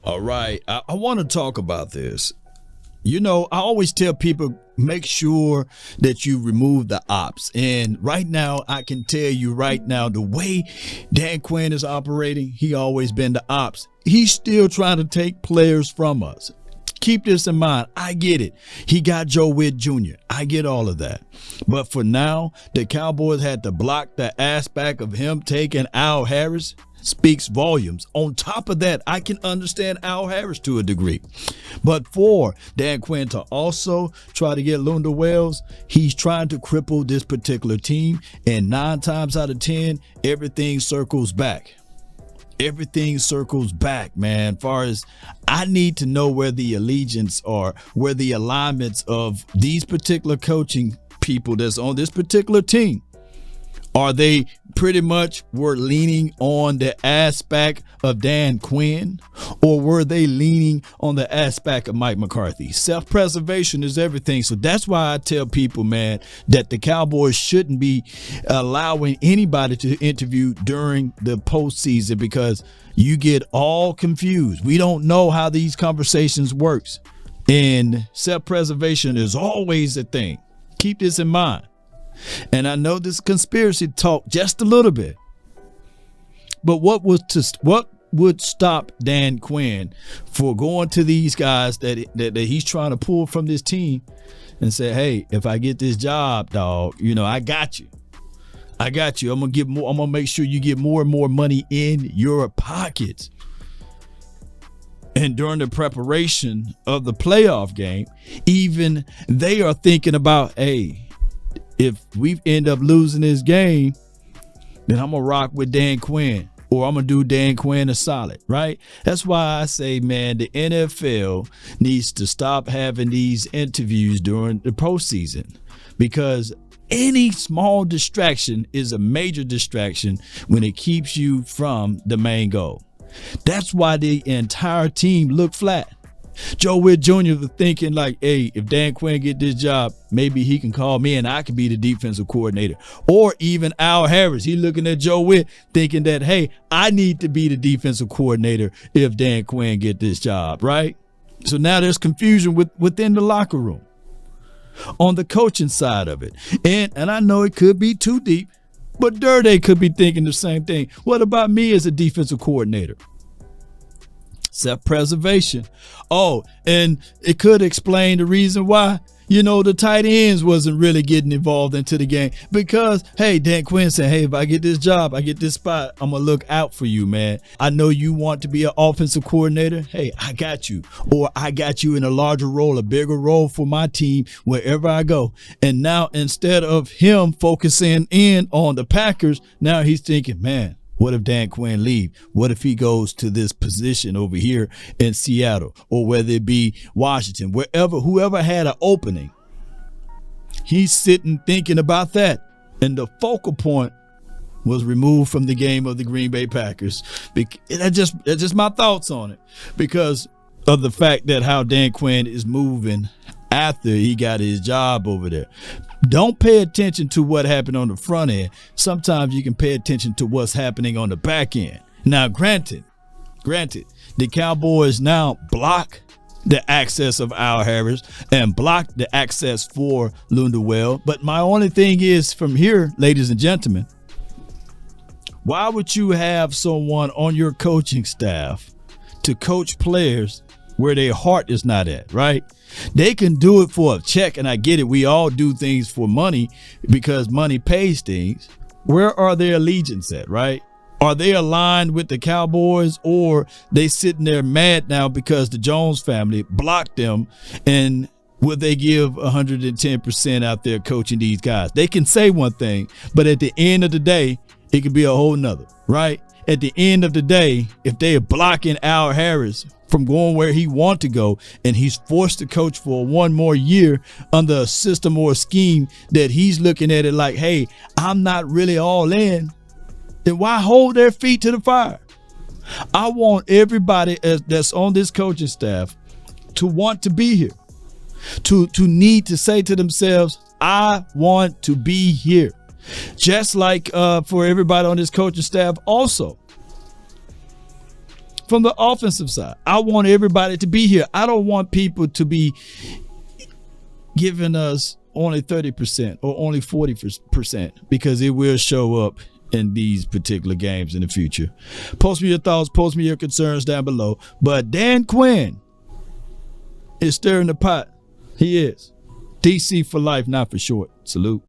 All right. I want to talk about this. You know, I always tell people, make sure that you remove the ops. And right now, I can tell you right now, the way Dan Quinn is operating, he always been the ops. He's still trying to take players from us. Keep this in mind. I get it. He got Joe Witt Jr. I get all of that. But for now, the Cowboys had to block the aspect of him taking Al Harris. Speaks volumes. On top of that, I can understand Al Harris to a degree. But for Dan Quinn to also try to get Lunda Wells, he's trying to cripple this particular team. And 9 times out of 10, everything circles back. Everything circles back, man. Far as I need to know where the allegiance are, where the alignments of these particular coaching people that's on this particular team. Are they pretty much were leaning on the aspect of Dan Quinn, or were they leaning on the aspect of Mike McCarthy? Self-preservation is everything. So that's why I tell people, man, that the Cowboys shouldn't be allowing anybody to interview during the postseason, because you get all confused. We don't know how these conversations works, and self-preservation is always a thing. Keep this in mind. And I know this conspiracy talk just a little bit, but what would stop Dan Quinn for going to these guys that he's trying to pull from this team and say, hey, if I get this job, dog, you know, I got you. I'm gonna get more. I'm gonna make sure you get more and more money in your pockets. And during the preparation of the playoff game, even they are thinking about, hey, if we end up losing this game, then I'm going to rock with Dan Quinn, or I'm going to do Dan Quinn a solid, right? That's why I say, man, the NFL needs to stop having these interviews during the postseason, because any small distraction is a major distraction when it keeps you from the main goal. That's why the entire team looked flat. Joe Witt Jr. was thinking like, hey, if Dan Quinn get this job, maybe he can call me and I can be the defensive coordinator. Or even Al Harris, he looking at Joe Witt thinking that, hey, I need to be the defensive coordinator if Dan Quinn get this job, right? So now there's confusion within the locker room on the coaching side of it. And I know it could be too deep, but Dirty could be thinking the same thing. What about me as a defensive coordinator? Self-preservation. Oh, and it could explain the reason why, you know, the tight ends wasn't really getting involved into the game, because, hey, Dan Quinn said, hey, if I get this job, I get this spot, I'm going to look out for you, man. I know you want to be an offensive coordinator. Hey, I got you. Or I got you in a larger role, a bigger role for my team wherever I go. And now instead of him focusing in on the Packers, now he's thinking, man, what if Dan Quinn leave? What if he goes to this position over here in Seattle, or whether it be Washington, whoever had an opening? He's sitting thinking about that. And the focal point was removed from the game of the Green Bay Packers. That's just my thoughts on it, because of the fact that how Dan Quinn is moving after he got his job over there. Don't pay attention to what happened on the front end. Sometimes you can pay attention to what's happening on the back end. Now, granted, the Cowboys now block the access of Al Harris and block the access for Lunda Wells. But my only thing is, from here, ladies and gentlemen, why would you have someone on your coaching staff to coach players where their heart is not at, right? They can do it for a check, and I get it. We all do things for money because money pays things. Where are their allegiance at, right? Are they aligned with the Cowboys, or they sitting there mad now because the Jones family blocked them? And will they give 110% out there coaching these guys? They can say one thing, but at the end of the day, it could be a whole nother, right? At the end of the day, if they are blocking Al Harris from going where he wants to go, and he's forced to coach for one more year under a system or a scheme that he's looking at it like, hey, I'm not really all in, then why hold their feet to the fire? I want everybody that's on this coaching staff to want to be here, to need to say to themselves, I want to be here. Just like for everybody on this coaching staff also. from the offensive side. I want everybody to be here. I don't want people to be giving us only 30% or only 40% because it will show up in these particular games in the future. Post me your thoughts, post me your concerns down below. But Dan Quinn is stirring the pot. He is. DC for life, not for short. Salute.